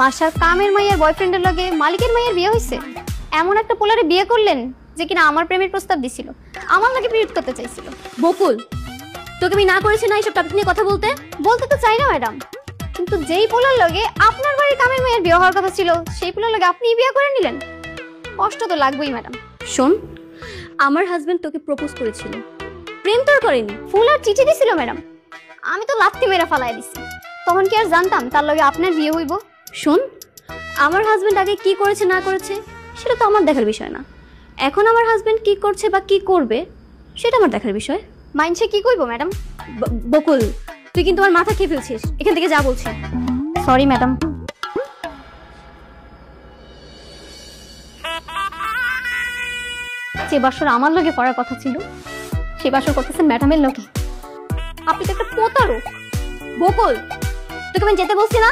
বাসার কামের মাইয়ার বয়ফ্রেন্ডের লগে মালিকের মাইয়ার বিয়ে হয়েছে। এমন একটা পোলারে বিয়ে করলেন যে কিনা আমার প্রেমের প্রস্তাব দিছিল, আমার লাগে পিরিয়ড করতে চাইছিল। বকুল, তোকে আমি না করেছি না এইসব টপিক নিয়ে কথা বলতে? বলতে তো চাই না ম্যাডাম, কিন্তু যেই পোলার লগে আপনার বাড়ির কামের মাইয়ার বিয়ে হওয়ার কথা ছিল সেই পোলার লগে আপনি বিয়ে করে নিলেন, কষ্ট তো লাগবেই ম্যাডাম। শোন, আমার হাজবেন্ড তোকে প্রপোজ করেছিল, প্রেম তোর করেনি। ফুল আর চিঠি দিছিল ম্যাডাম, আমি তো লাত্তি মেরা ফালাই দিছি। তখন কি আর জানতাম তার লগে আপনার বিয়ে হইব? শোন, আমার হাজবেন্ড আগে কি করেছে না করেছে সেটা তো আমার দেখার বিষয় না। এখন আমার হাজবেন্ড কি করছে বা কি করবে সেটা আমার দেখার বিষয়। মাইন্ডসে কি কইব ম্যাডাম? বকুল, তুই কিন্তু আমার মাথা খেয়ে ফেলছিস, এখান থেকে যা বলছি। Sorry madam. যে বাসর আমার লগে করার কথা ছিল সে বাসর করতেছেন ম্যাডামের লগে। আপনি তো একটা প্রতারক। বকুল, তোকে আমি যেতে বলছি না?